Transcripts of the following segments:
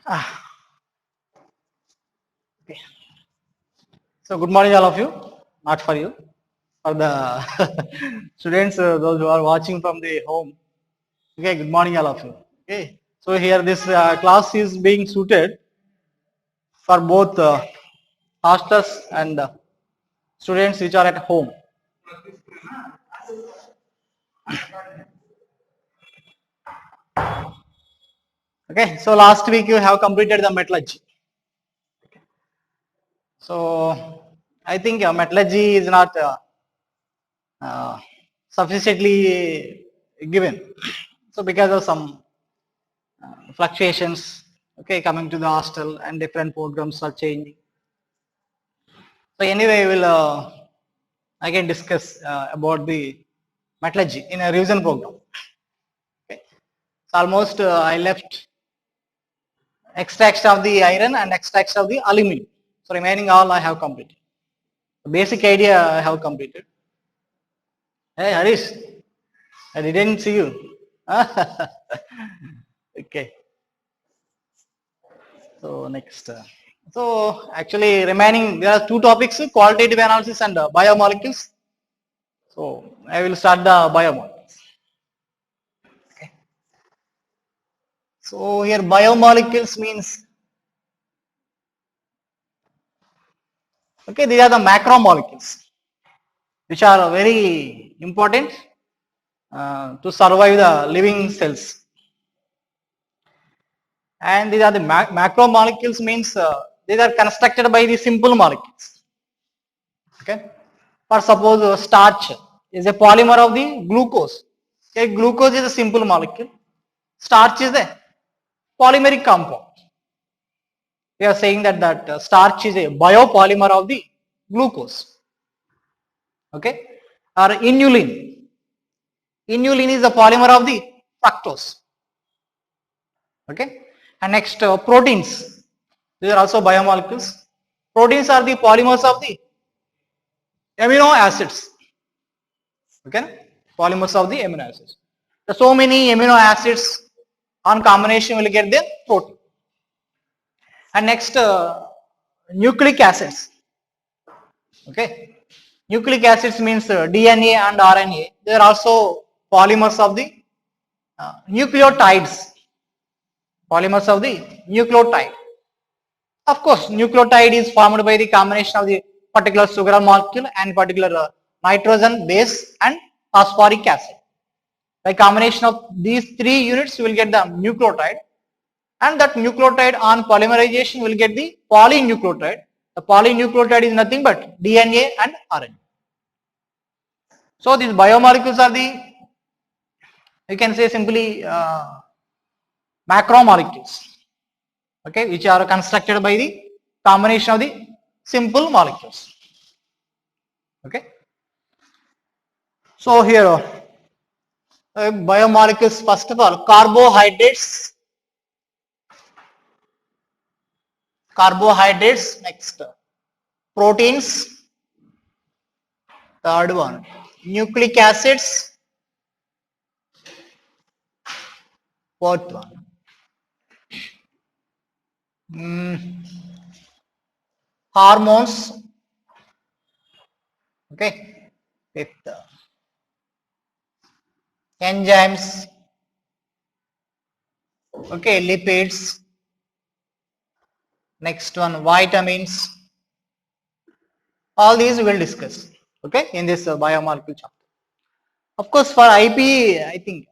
Ah, okay. So good morning, all of you. Not for you, for the students, those who are watching from the home. Okay, good morning, all of you. Okay. So here this class is being suited for both hostlers and students which are at home. Okay. So last week you have completed the metallurgy. So I think metallurgy is not uh, sufficiently given. So because of some fluctuations, okay, coming to the hostel and different programs are changing. So anyway, we'll again discuss about the metallurgy in a revision program. Okay. So almost I left extracts of the iron and extracts of the aluminum. So remaining all I have completed. The basic idea I have completed. Hey Harish, I didn't see you. Okay. So next. So actually remaining there are two topics: qualitative analysis and biomolecules. So I will start the biomolecules. Okay. So here biomolecules means, okay, these are the macromolecules which are very important to survive the living cells. And these are the macromolecules means these are constructed by the simple molecules. Okay. For suppose starch is a polymer of the glucose. Okay, glucose is a simple molecule. Starch is a polymeric compound. We are saying that starch is a biopolymer of the glucose. Okay. Or inulin. Inulin is a polymer of the fructose. Okay. And next proteins. These are also biomolecules. Proteins are the polymers of the amino acids. Okay. Polymers of the amino acids. So many amino acids on combination will get the protein. And next nucleic acids. Okay. Nucleic acids means DNA and RNA. They are also polymers of the nucleotides. Polymers of the nucleotide. Of course, nucleotide is formed by the combination of the particular sugar molecule and particular nitrogen base and phosphoric acid. By combination of these three units, you will get the nucleotide, and that nucleotide on polymerization will get the polynucleotide. The polynucleotide is nothing but DNA and RNA. So these biomolecules are the, you can say simply macromolecules, okay, which are constructed by the combination of the simple molecules. Okay. So here biomolecules, first of all, carbohydrates, next proteins, third one nucleic acids, fourth one hormones, okay, fifth enzymes, okay, lipids, next one vitamins. All these we will discuss, okay, in this biomolecule chapter. Of course, for IP, I think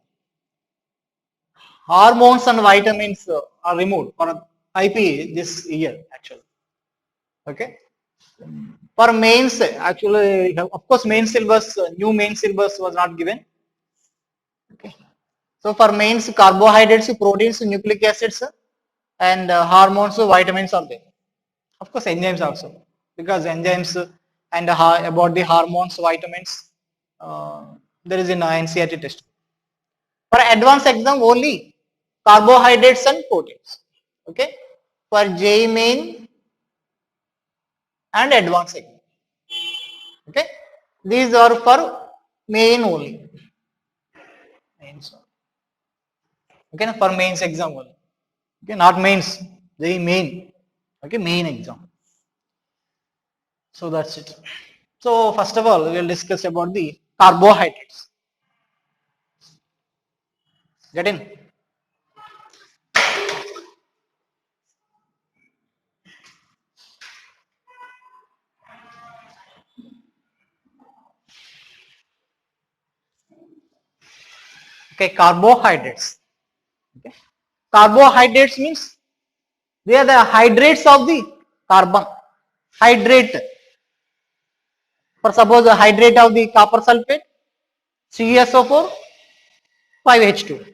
hormones and vitamins are removed for IP this year actually. Okay. For mains, actually, of course, main syllabus, new main syllabus was not given. Okay. So for mains, carbohydrates, proteins, nucleic acids, and hormones, vitamins are there. Of course, enzymes also, because enzymes and about the hormones, vitamins, there is in NCERT test. For advanced exam, only carbohydrates and proteins. Okay. For JEE main and advanced exam. Okay. These are for main only. Mains. Okay. For mains exam only. Okay. Not mains. the main, okay, main exam. So that's it. So first of all, we will discuss about the carbohydrates. Get in? Okay, carbohydrates. Okay. Carbohydrates means they are the hydrates of the carbon. Hydrate. For suppose a hydrate of the copper sulfate, CaSO4, 5H2.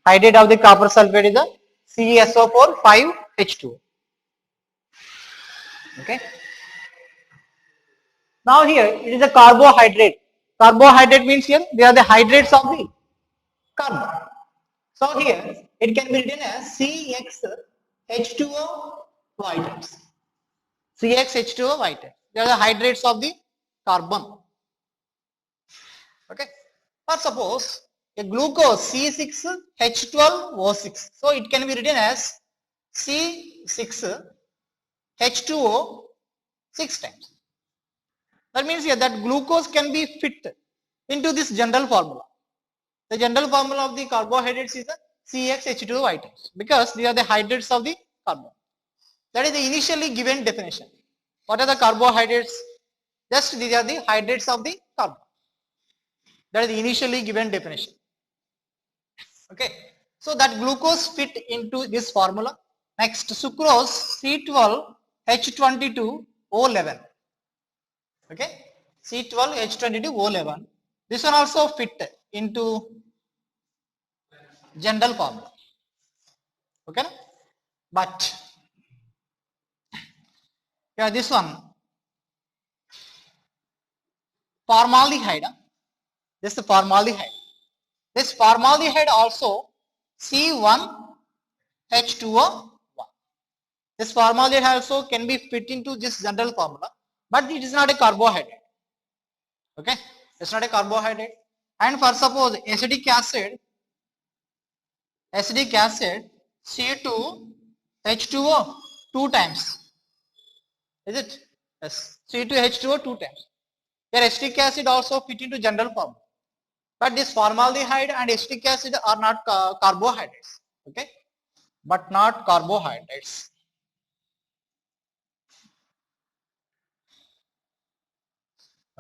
Hydrate of the copper sulfate is a CaSO4, 5H2. Okay. Now here it is a carbohydrate. Carbohydrate means here they are the hydrates of the carbon. So here it can be written as CxH2O Y types. CxH2O Y types. They are the hydrates of the carbon. Okay. Or suppose a glucose C6H12O6. So it can be written as C6H2O 6 times. That means here that glucose can be fit into this general formula. The general formula of the carbohydrates is the CxH2O types because they are the hydrates of the carbon. That is the initially given definition. What are the carbohydrates? Just these are the hydrates of the carbon. That is the initially given definition. Okay. So that glucose fit into this formula. Next, sucrose C12H22O11. Okay. C12H22O11. This one also fit into general formula. Okay. But yeah, this one formaldehyde. This is formaldehyde. This formaldehyde also C1H2O1. This formaldehyde also can be fit into this general formula, but it is not a carbohydrate. Okay, it's not a carbohydrate. And for suppose acetic acid C2H2O 2 times. Is it? Yes. C2H2O 2 times. Here acetic acid also fit into general formula. But this formaldehyde and acetic acid are not carbohydrates. Okay, but not carbohydrates.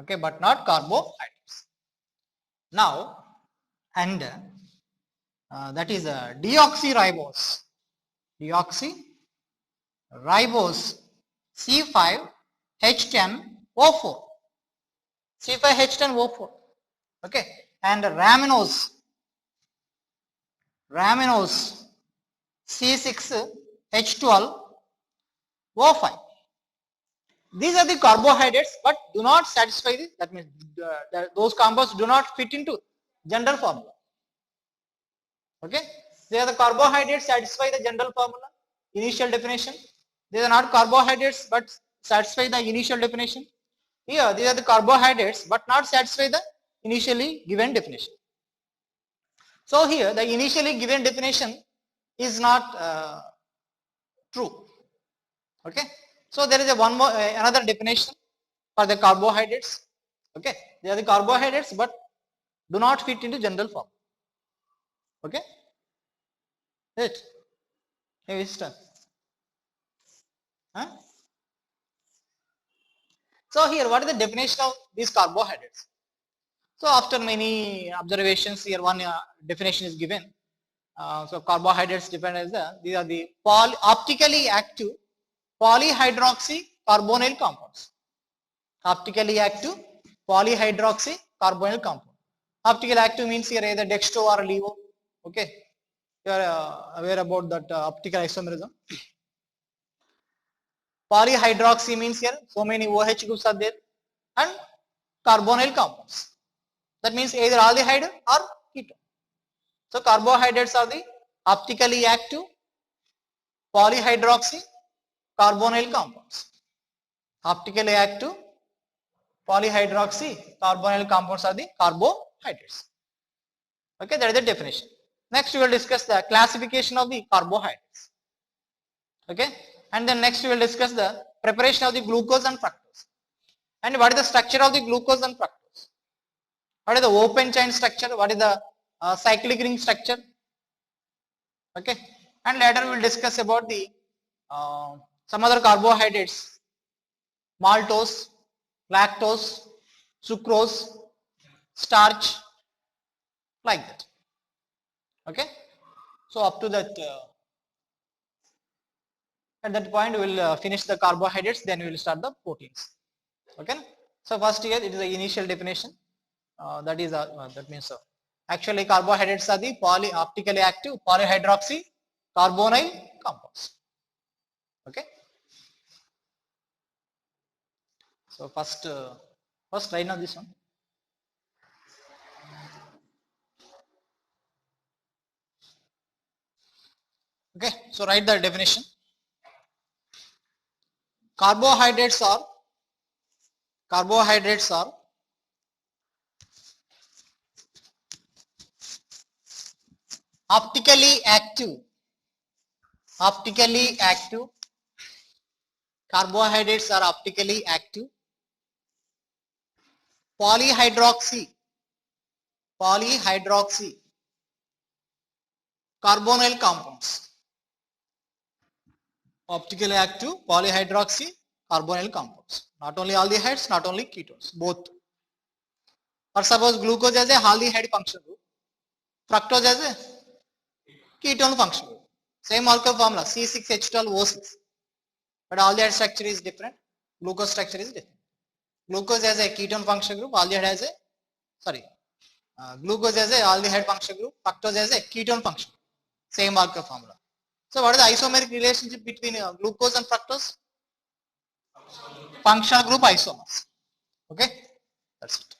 Okay, but not carbohydrates. Now, and that is deoxyribose. Deoxyribose C5H10O4. C5H10O4. Okay, and ramenose C6H12O5. These are the carbohydrates, but do not satisfy this. That means those compounds do not fit into general formula. Okay, they are the carbohydrates satisfy the general formula, initial definition. They are not carbohydrates, but satisfy the initial definition. Here, these are the carbohydrates, but not satisfy the initially given definition. So here, the initially given definition is not true. Okay. So there is a one more another definition for the carbohydrates. Okay, they are the carbohydrates but do not fit into general form. Okay, it. Hey, Vista. Huh? So here, what is the definition of these carbohydrates? So after many observations, here one definition is given. So carbohydrates depend as these are the optically active polyhydroxycarbonyl compounds. Optically active polyhydroxycarbonyl compound. Optically active means here either dextro or levo. Okay, you are aware about that optical isomerism. Polyhydroxy means here so many OH groups are there, and carbonyl compounds. That means either aldehyde or ketone. So carbohydrates are the optically active polyhydroxycarbonyl compounds. Optically active polyhydroxycarbonyl compounds are the carbohydrates. Okay, that is the definition. Next we will discuss the classification of the carbohydrates. Okay, and then next we will discuss the preparation of the glucose and fructose. And what is the structure of the glucose and fructose? What is the open chain structure? What is the cyclic ring structure? Okay, and later we will discuss about the some other carbohydrates: maltose, lactose, sucrose, starch, like that. Okay, so up to that, at that point we will finish the carbohydrates, then we will start the proteins. Okay, so first here it is the initial definition. That is that means actually carbohydrates are the optically active polyhydroxy carbonyl compounds. Okay, so first write down this one. Okay, so write the definition. Carbohydrates are optically active carbohydrates are optically active polyhydroxy carbonyl compounds. Optically active polyhydroxy carbonyl compounds. Not only aldehydes, not only ketones, both. Or suppose glucose as a aldehyde functional group, fructose as a ketone functional group. Same molecular formula C6H12O6, but aldehyde structure is different. Glucose structure is different. Glucose as a ketone functional group, aldehyde as a glucose as a aldehyde functional group, fructose as a ketone functional group. Same molecular formula. So what is the isomeric relationship between glucose and fructose? Functional group isomers. Okay, that's it.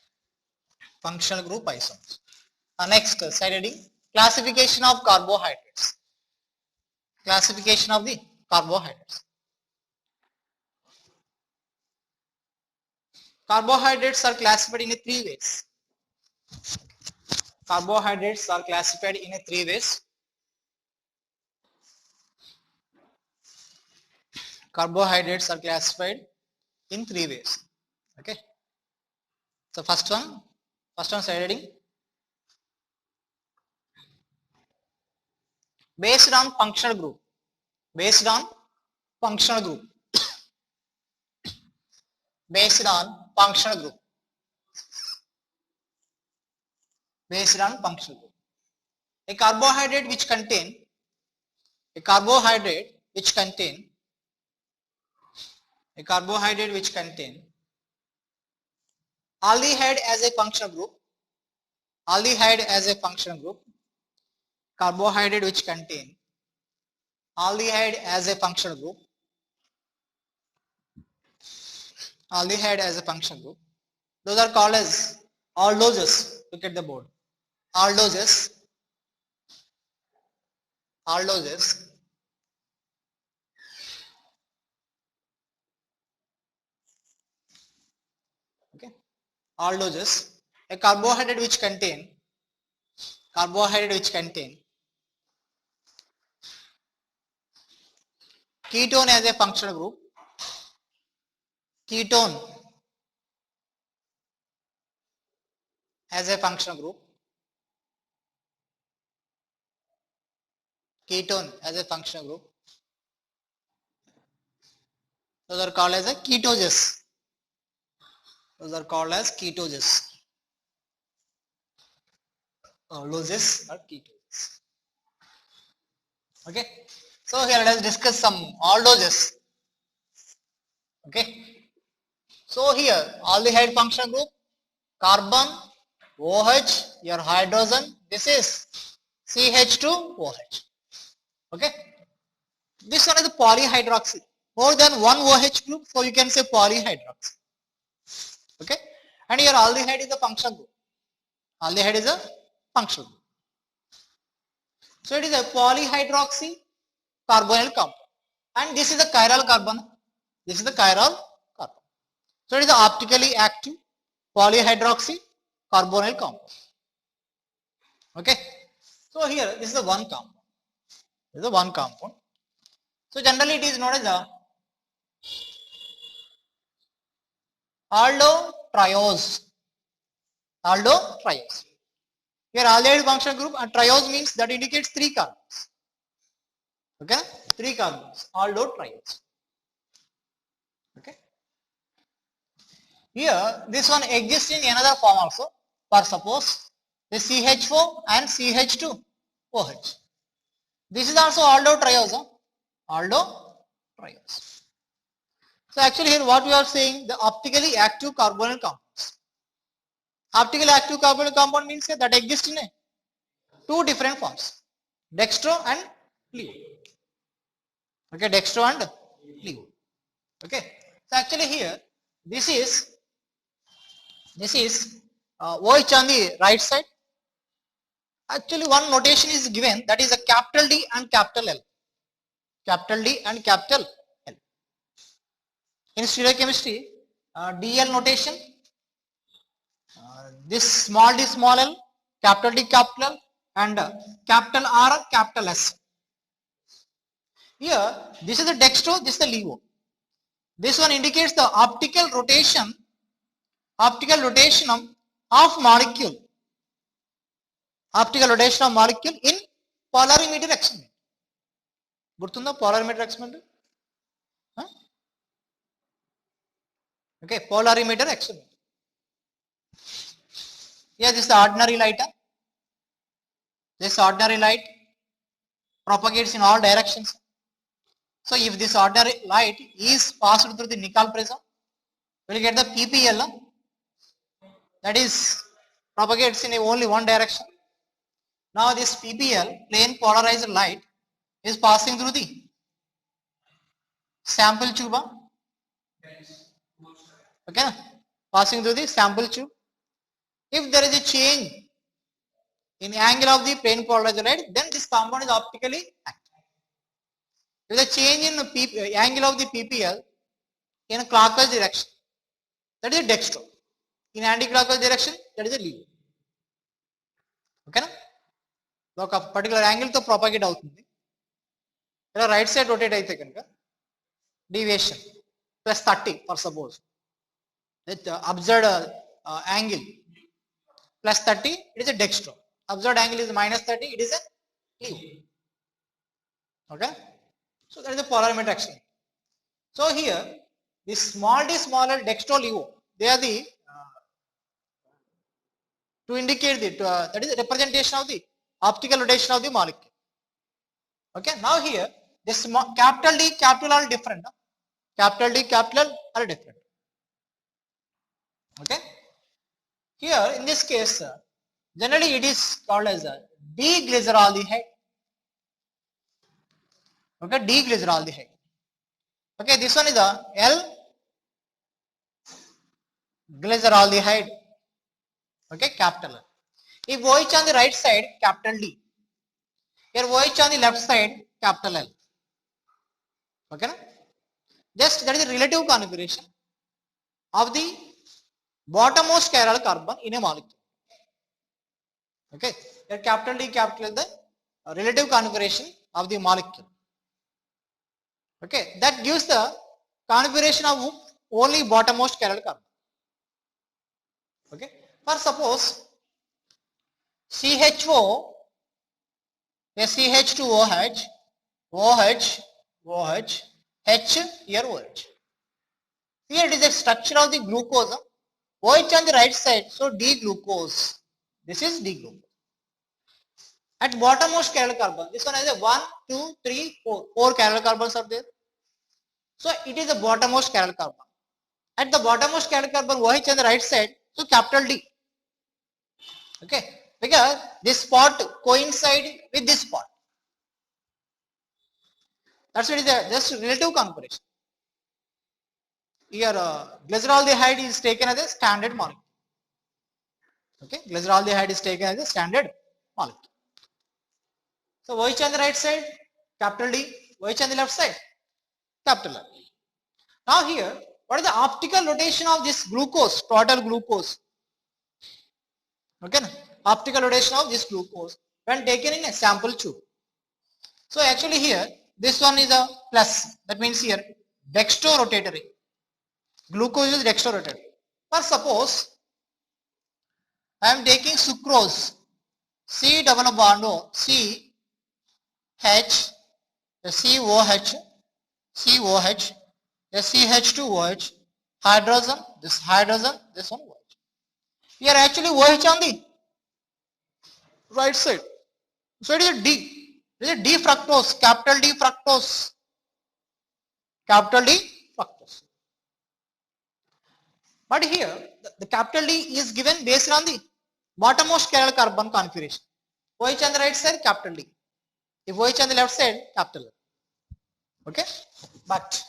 Functional group isomers. Next, side heading: classification of carbohydrates. Classification of the carbohydrates. Carbohydrates are classified in three ways. Carbohydrates are classified in three ways. Carbohydrates are classified in three ways. Okay. So first one side heading: based on functional group. Based on functional group. Based on functional group. Based on functional group. A carbohydrate which contain aldehyde as a functional group. Aldehyde as a functional group. Carbohydrate which contain aldehyde as a functional group. Aldehyde as a functional group. Those are called as aldoses. Look at the board. Aldoses. Aldoses. Okay. Aldoses. A carbohydrate which contain ketone as a functional group. Ketone as a functional group. Ketone as a functional group. Those are called as a ketoses. Those are called as ketoses. Aldoses or ketoses. Okay. So here let us discuss some aldoses. Okay. So here aldehyde functional group, carbon, OH, your hydrogen, this is CH2OH. Okay. This one is the polyhydroxy. More than one OH group, so you can say polyhydroxy. Okay. And here aldehyde is a functional group. Aldehyde is a functional group. So it is a polyhydroxy carbonyl compound. And this is a chiral carbon. This is the chiral carbon. So it is a optically active polyhydroxy carbonyl compound. Okay. So here this is the one compound. This is the one compound. So generally it is known as a aldotriose. Aldotriose. Here aldehyde functional group and triose means that indicates 3 carbons. Okay, 3 carbons. Aldotriose. Okay. Here this one exists in another form also. For suppose the CH4 and CH2OH. This is also aldotriose. Aldotriose. So actually here what we are saying, the optically active carbonyl compounds. Optically active carbonyl compound means that exists in 2 different forms, dextro and levo. Okay, dextro and levo. Okay, so actually here this is OH on the right side. Actually one notation is given, that is a capital D and capital L. Capital D and capital L. In stereochemistry, DL notation, this small d small l, capital D capital L, and capital R capital S. Here this is the dextro, this is the levo. This one indicates the optical rotation of molecule. Optical rotation of molecule in polarimeter experiment. Gurtunda polarimeter experiment? Huh? Okay, polarimeter experiment. Here this is the ordinary light. This ordinary light propagates in all directions. So if this ordinary light is passed through the nickel prism, we will get the PPL, that is propagates in only one direction. Now this PPL, plane polarized light, is passing through the sample tube. Okay, passing through the sample tube. If there is a change in angle of the plane polarized light, then this compound is optically active. If the change in angle of the PPL in a clockwise direction, that is a dextro. In anti-clockwise direction, that is a levo. Okay na? ఒక particular angle తో propagate అవుతుంది. ఇలా right side rotate అయితే కనుక deviation +30 for suppose with observed angle +30, it is a dextro. Observed angle is -30, it is a levo. Okay, so that is the polarimeter experiment. So here this small d smaller dextro levo, they are the to indicate the that is the representation of the optical rotation of the molecule. Okay, now here this capital D capital are different. Capital D capital are different. Okay, here in this case generally it is called as a D-glyceraldehyde. Okay, D-glyceraldehyde. Okay, this one is a L-glyceraldehyde. Okay, capital L. If OH on the right side, capital D. Here OH on the left side, capital L. Okay, na? Just that is the relative configuration of the bottommost chiral carbon in a molecule. Okay, here capital D, capital L, the relative configuration of the molecule. Okay, that gives the configuration of only bottommost chiral carbon. Okay, for suppose CH4, CH2OH, OH, H, here OH. Here it is a structure of the glucose. OH on the right side, so D-glucose. This is D-glucose. At bottommost chiral carbon, this one has a 1, 2, 3, 4. 4 chiral carbons are there. So it is the bottommost chiral carbon. At the bottommost chiral carbon, OH on the right side, so capital D. Okay, because this spot coincide with this spot. That's what it is, just relative configuration. Here glyceraldehyde is taken as a standard molecule. Okay, glyceraldehyde is taken as a standard molecule. So OH on the right side, capital D, OH on the left side, capital L. Now here, what is the optical rotation of this glucose, total glucose? Okay, optical rotation of this glucose when taken in a sample tube. So actually here, this one is a plus. That means here dextrorotatory. Glucose is dextrorotatory. For suppose I am taking sucrose, C double bond O, C H, COH, COH, CH2OH, hydrogen, this one OH. Here actually OH on the right side. So it is a D. It is a D fructose, capital D fructose. Capital D fructose. But here the capital D is given based on the bottommost chiral carbon configuration. OH on the right side, capital D. If OH on the left side, capital L. Okay? But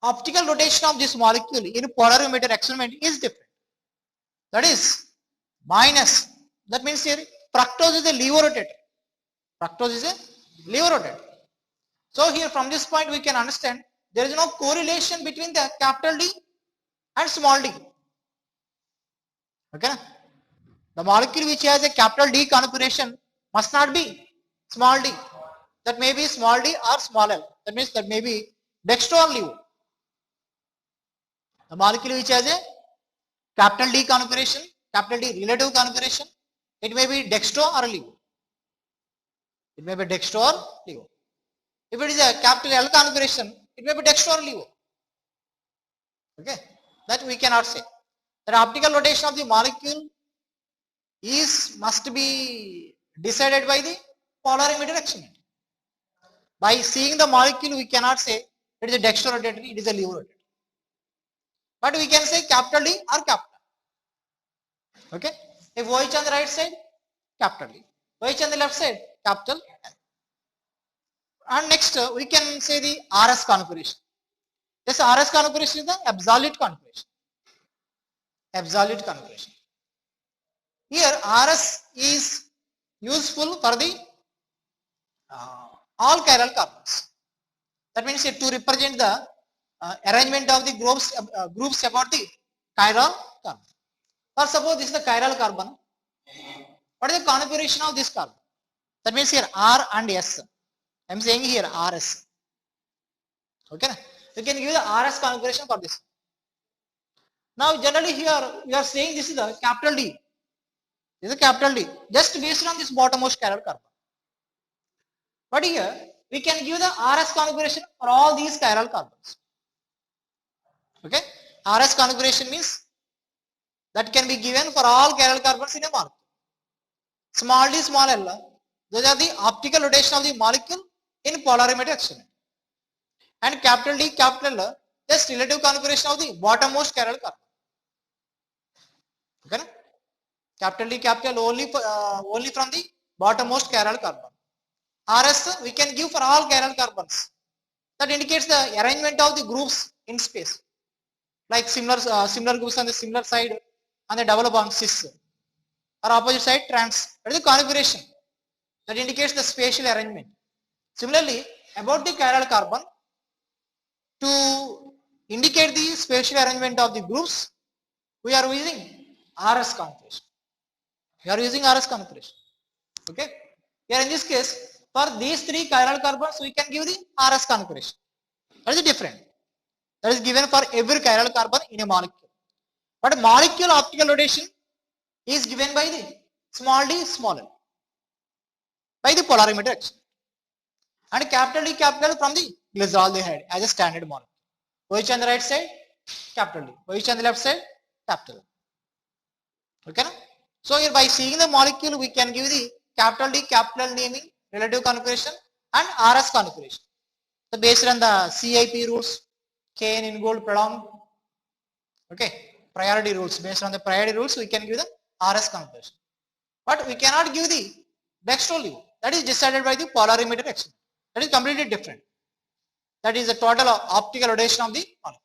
optical rotation of this molecule in polarimeter experiment is different. That is minus. That means here fructose is a levo-rotator. Fructose is a levo-rotator. So here from this point we can understand there is no correlation between the capital D and small d. Okay? The molecule which has a capital D configuration must not be small d. That may be small d or small l. That means that may be dextro or levo. The molecule which has a capital D configuration, capital D relative configuration, it may be dextro or levo. It may be dextro or levo. If it is a capital L configuration, it may be dextro or levo. Okay, that we cannot say. The optical rotation of the molecule must be decided by the polarimeter experiment. By seeing the molecule, we cannot say it is a dextrorotatory, it is a levo-rotator. But we can say capital D or capital. Okay, if OH on the right side, capital D. OH on the left side, capital L. And next we can say the RS configuration. This RS configuration is the absolute configuration. Absolute configuration. Here RS is useful for the all chiral carbons. That means to represent the arrangement of the groups about the chiral carbon. Or suppose this is the chiral carbon. What is the configuration of this carbon? That means here R and S. I am saying here RS. Okay, you can give the RS configuration for this. Now generally here we are saying this is the capital D. This is a capital D, just based on this bottommost chiral carbon. But here we can give the RS configuration for all these chiral carbons. Okay, RS configuration means that can be given for all chiral carbons in a molecule. Small d, small l, those are the optical rotation of the molecule in polarimeter experiment. And capital D, capital L, just relative configuration of the bottommost chiral carbon. Okay, capital D, capital only from the bottommost chiral carbon. RS we can give for all chiral carbons. That indicates the arrangement of the groups in space. Like similar groups on the similar side on the double bond cis or opposite side trans. That is the configuration. That indicates the spatial arrangement. Similarly, about the chiral carbon, to indicate the spatial arrangement of the groups, we are using RS configuration. We are using RS configuration. Okay. Here in this case, for these three chiral carbons, we can give the RS configuration. That is different. That is given for every chiral carbon in a molecule. But molecule optical rotation is given by the small d, small l, by the polarimeter experiment. And capital D, capital L from the glyceraldehyde as a standard molecule. OH on the right side, capital D. OH on the left side, capital L. Okay. So here by seeing the molecule, we can give the capital D, capital L naming, relative configuration and RS configuration. So based on the CIP rules, K in gold prolonged. Okay. Priority rules. Based on the priority rules, we can give the RS configuration. But we cannot give the dextro-levo. That is decided by the polarimeter experiment. That is completely different. That is the total optical rotation of the molecule.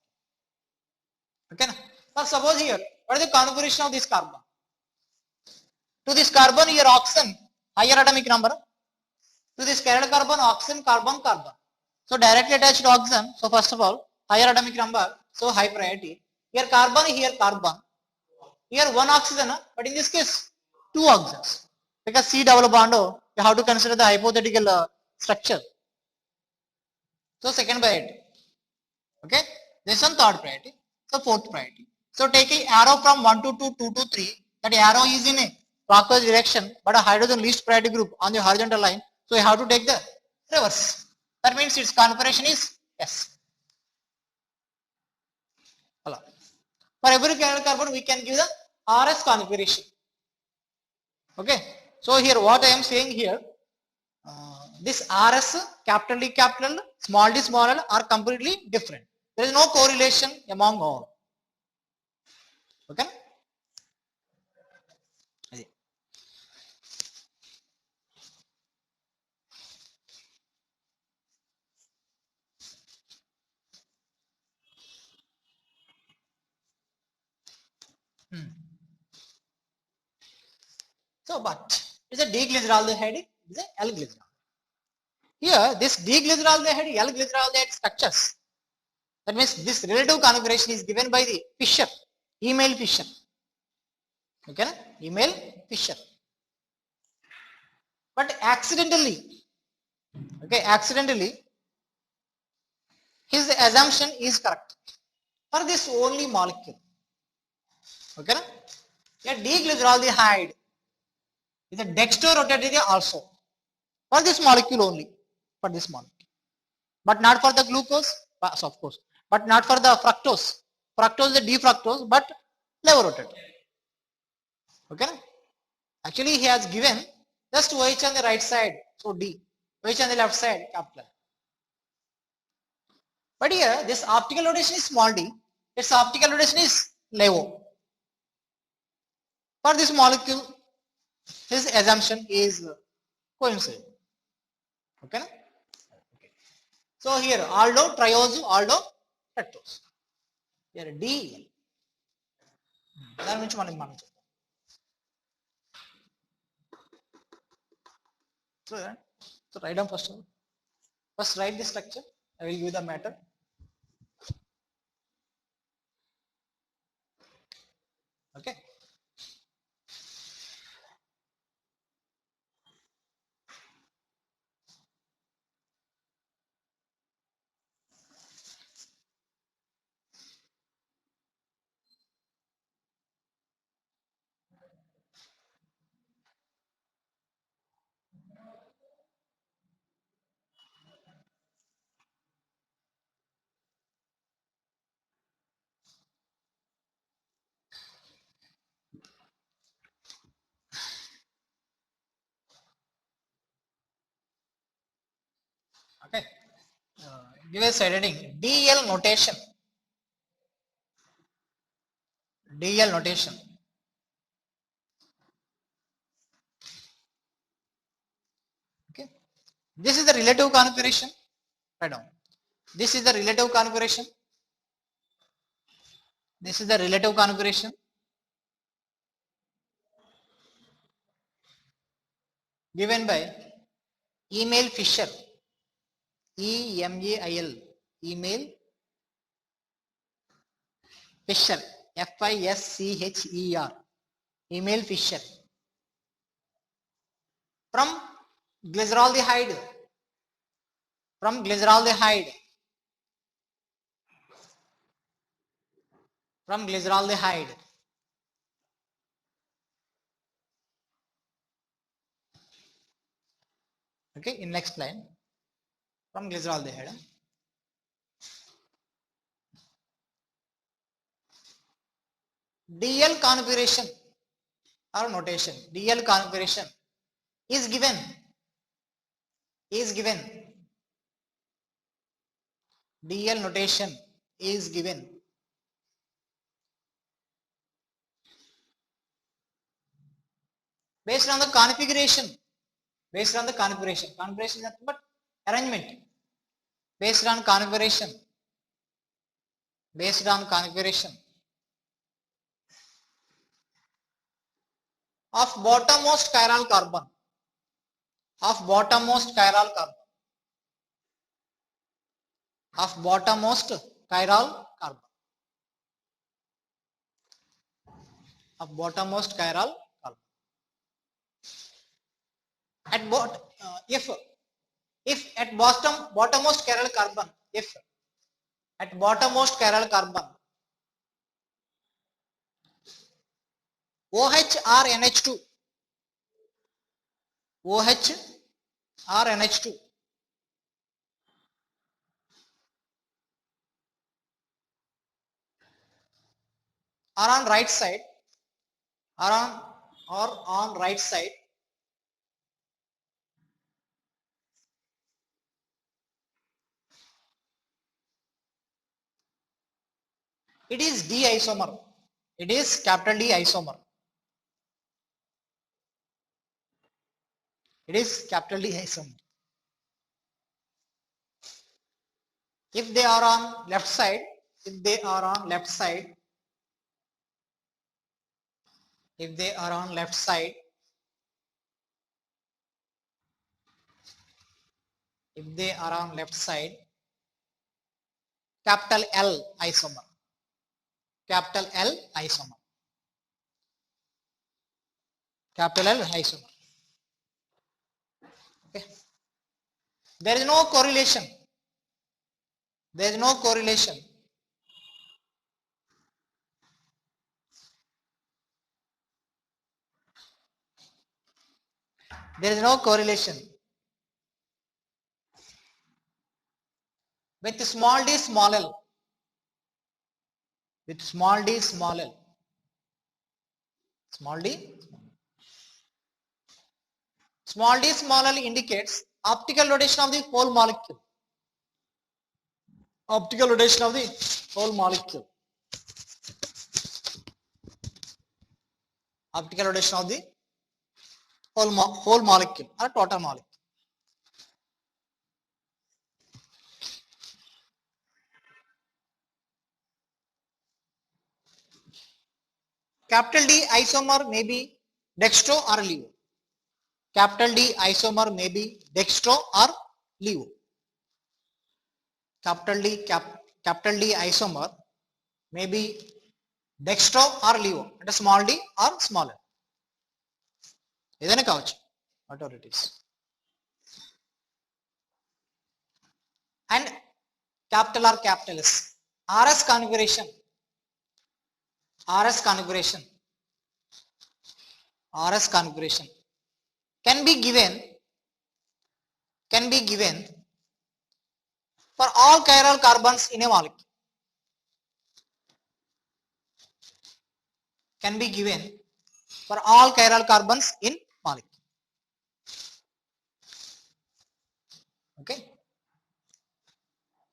Okay. Now suppose here, what is the configuration of this carbon? To this carbon here oxygen, higher atomic number. To this chiral carbon, oxygen, carbon, carbon. So directly attached oxygen. So first of all, higher atomic number. So high priority. Here carbon, here carbon. Here one oxygen, but in this case, two oxygens. Because C double bond, you have to consider the hypothetical structure. So second priority. Okay, this one third priority. So fourth priority. So take a arrow from 1 to 2, 2 to 3. That arrow is in a clockwise direction, but a hydrogen least priority group on the horizontal line. So you have to take the reverse. That means its configuration is S. Hello. For every carbon, we can give the RS configuration. Okay. So here, what I am saying here, this RS, capital D, capital L, small d, small l are completely different. There is no correlation among all. Okay. So, but it's a D-glyceraldehyde, it's a L-glyceraldehyde. Here, this D-glyceraldehyde, L-glyceraldehyde structures. That means this relative configuration is given by the Fischer, Emil Fischer. Okay, Emil Fischer. But accidentally, his assumption is correct for this only molecule. Okay, a D-glyceraldehyde is a dextrorotated also for this molecule only, but not for the glucose, of course, but not for the fructose. Fructose is a D-fructose, but levo-rotated. Okay, actually he has given just OH on the right side, so D, OH on the left side, capital. But here this optical rotation is small d, its optical rotation is levo. For this molecule, his assumption is coincident. Okay. So here aldo, triose, aldo, fructose. Here D. దాని నుంచి మనం చూద్దాం. So write down first. First write the structure. I will give the matter. Okay. Okay. Give a side heading. DL notation. DL notation. Okay. This is the relative configuration. Write down. This is the relative configuration. This is the relative configuration given by Emil Fischer. E-M-A-I-L. Emil Fischer. F-I-S-C-H-E-R. Emil Fischer. From glyceraldehyde. From glyceraldehyde. From glyceraldehyde. Okay, in next line. From glyceraldehyde. DL configuration or notation. DL configuration is given. DL notation is given based on the configuration. Configuration is nothing but arrangement. Based on configuration of bottommost chiral carbon. Of bottommost chiral carbon. At if If at bottommost chiral carbon, if at bottommost chiral carbon OH or NH2, OH or NH2 are on right side, or on right side, it is D isomer. It is capital D isomer. It is capital D isomer. If they are on left side, if they are on left side, if they are on left side, if they are on left side, capital L isomer, capital L isomer, capital L isomer. Okay. There is no correlation. There is no correlation. There is no correlation with small d small l, with small d small l, small d small d small l indicates optical rotation of the whole molecule, optical rotation of the whole molecule, optical rotation of the whole molecule or total molecule. Capital D isomer may be dextro or levo. Capital D isomer may be dextro or levo. Capital D isomer may be dextro or levo, అంటే small d or small l, ఏదైనా కావచ్చు, whatever it is. And capital R, capital S, RS configuration, RS configuration, RS configuration can be given for all chiral carbons in a molecule, can be given for all chiral carbons in molecule. Okay,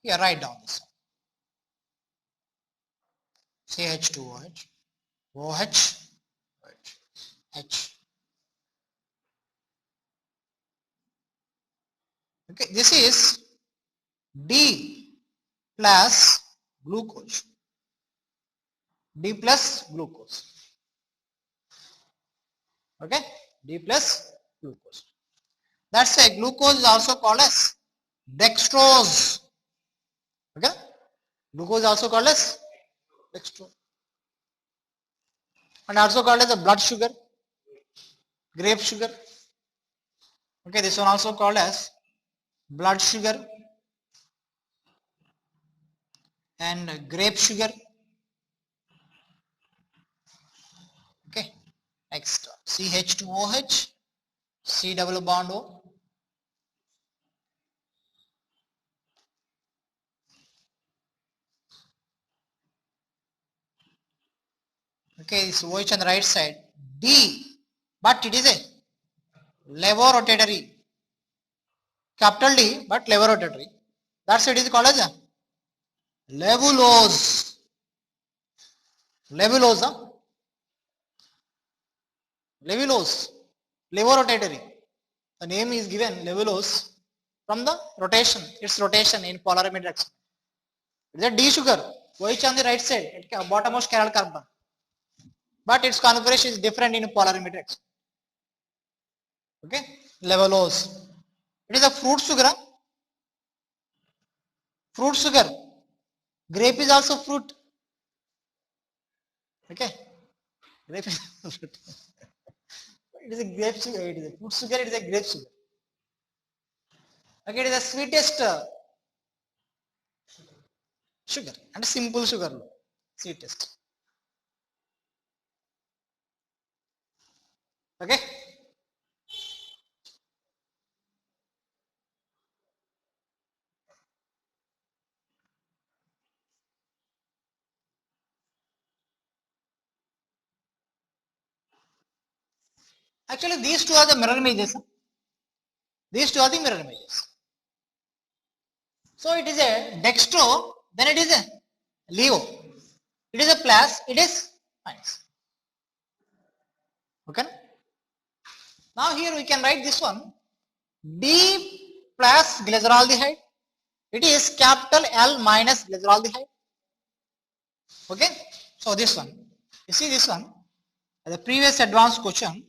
here write down this. CH2OH, OH, H. Okay, this is D plus glucose, D plus glucose. Okay, D plus glucose. That's why glucose is also called as dextrose. Okay, glucose is also called as dextrose, and also called as the blood sugar, grape sugar. Okay, this one also called as blood sugar and grape sugar. Okay, next CH2OH, C double bond O. Okay, this OH on the right side, D, but it is a levorotatory, capital D but levorotatory. That's why it is called as a levulose. Levulose, huh? Levulose, levorotatory. The name is given levulose from the rotation, its rotation in polarimetric experiment. It is a D sugar, OH on the right side, at bottommost chiral carbon, but its configuration is different in polarimetric experiment. Okay, levulose. It is a fruit sugar, huh? Fruit sugar. Grape is also fruit. Okay, grape is fruit. It is a grape sugar, it is a fruit sugar, it is a grape sugar. Okay, it is the sweetest sugar and simple sugar, sweetest. Okay. Actually, these two are the mirror images. These two are the mirror images. So it is a dextro, then it is a levo. It is a plus, it is minus. Okay. Now here we can write this one. D plus glyceraldehyde. It is capital L minus glyceraldehyde. Okay. So this one. You see this one. The previous advanced question.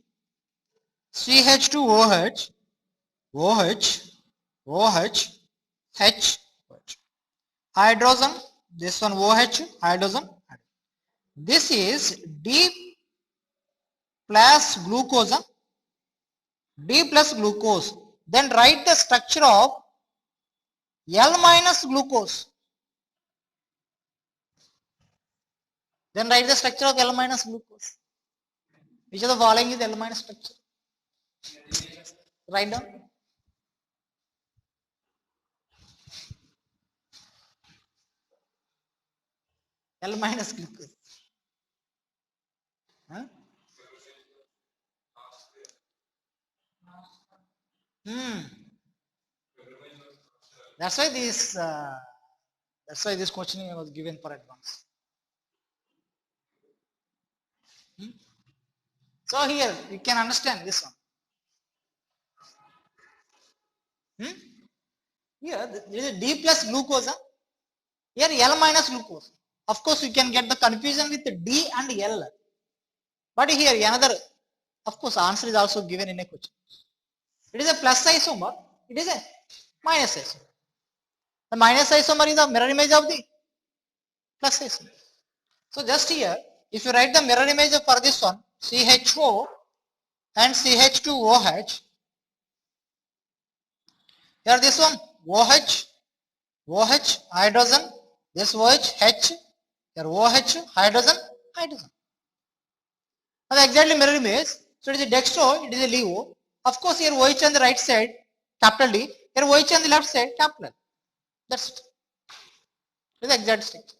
CH2OH, OH, OH, H, hydrogen. This one OH, hydrogen. This is D plus glucose. D plus glucose. Then write the structure of L minus glucose. Then write the structure of L minus glucose. Which of the following is L minus structure? Write down. L minus glucose. Huh? That's why this question was given for advance. So here you can understand this one. Here there is a D plus glucose. Here L minus glucose. Of course you can get the confusion with D and L. But here another, of course answer is also given in a question. It is a plus isomer. It is a minus isomer. The minus isomer is the mirror image of the plus isomer. So just here, if you write the mirror image for this one, CHO and CH2OH, here this one OH, OH, hydrogen, this OH, H, here OH, hydrogen, hydrogen. Now exactly mirror image, so it is a dextro, it is a levo. Of course here OH on the right side, capital D, here OH on the left side, capital L. That's it. It is the exact structure.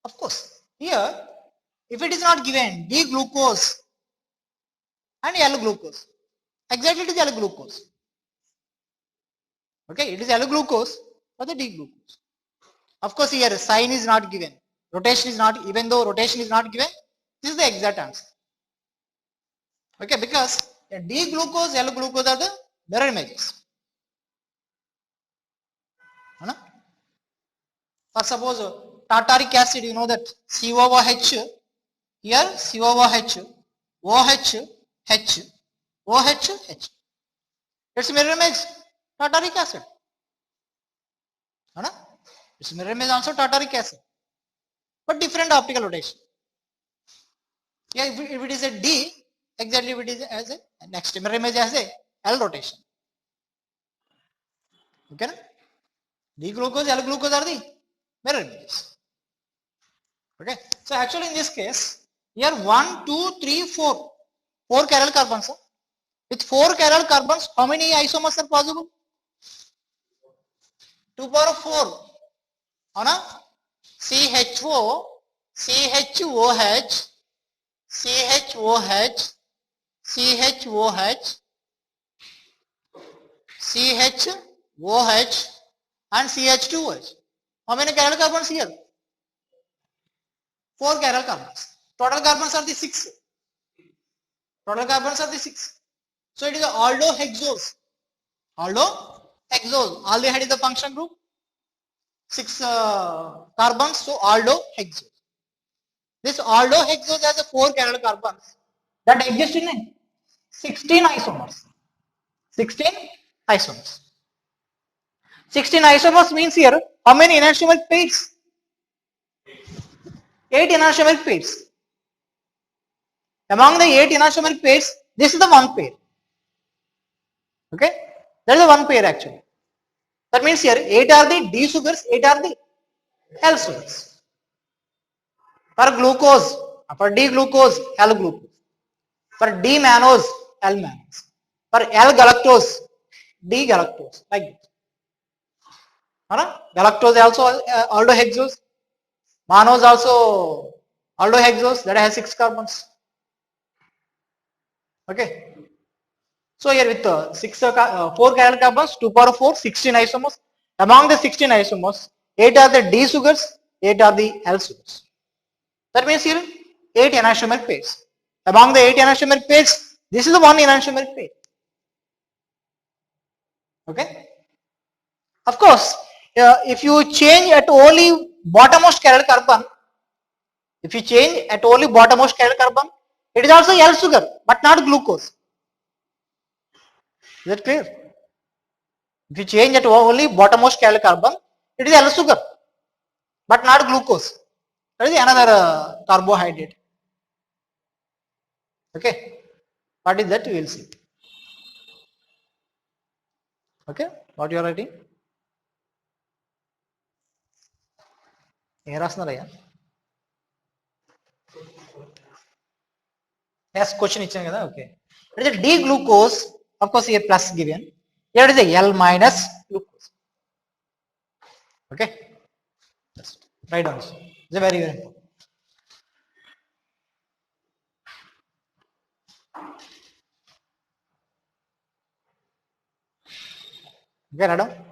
Of course, here, if it is not given D glucose and L glucose, exactly it is L glucose. Okay, it is L glucose or the D glucose. Of course, here sign is not given. Rotation is not, even though rotation is not given, this is the exact answer. Okay, because D glucose, L glucose are the mirror images. For suppose tartaric acid, you know that COOH, here COOH, OH, H, OH, H. It's mirror image tartaric acid. It's mirror image also tartaric acid, but different optical rotation. Yeah, if it is a D, exactly if it is as a next mirror image as a L rotation. Okay, D glucose, L glucose are the mirror images. Okay, so actually in this case, here 1, 2, 3, 4, 4 chiral carbons. With 4 chiral carbons, how many isomers are possible? 2 power 4. Anna? CHO, CHOH, CHOH, CHOH, CHOH and CH2OH. How many chiral carbons here? 4 chiral carbons. Total carbons are the 6. Total carbons are the 6. So it is aldohexose. Aldohexose. Aldehyde is the function group. 6 carbons, so aldohexose. This aldohexose has a 4 chiral carbons that exist in 16 isomers. 16 isomers. 16 isomers means here how many enantiomeric pairs? 8 enantiomeric pairs. Among the 8 enantiomeric pairs, this is the one pair. Okay, that is the one pair actually. That means here 8 are the D sugars, 8 are the L sugars. For glucose, for D glucose, L glucose. For D mannose, L mannose. For L galactose, D galactose. Like this. Galactose also aldohexose. Mannose also aldohexose that has 6 carbons. Okay. So here with 4 chiral carbons, 2 power 4, 16 isomers. Among the 16 isomers, 8 are the D sugars, 8 are the L sugars. That means here 8 enantiomeric pairs. Among the 8 enantiomeric pairs, this is the one enantiomeric pair. Okay. Of course, if you change at only bottommost chiral carbon, if you change at only bottommost chiral carbon, it is also L sugar, but not glucose. Is that clear? If you change at only bottommost chiral carbon, it is L sugar, but not glucose. That is another carbohydrate. Okay. What is that? We will see. Okay. What you are writing? Yes, question ichcham kada. Okay. It is D glucose. Of course, here plus given. Here it is a L minus glucose. Okay. Just write down. It's a very important. Okay, Radha.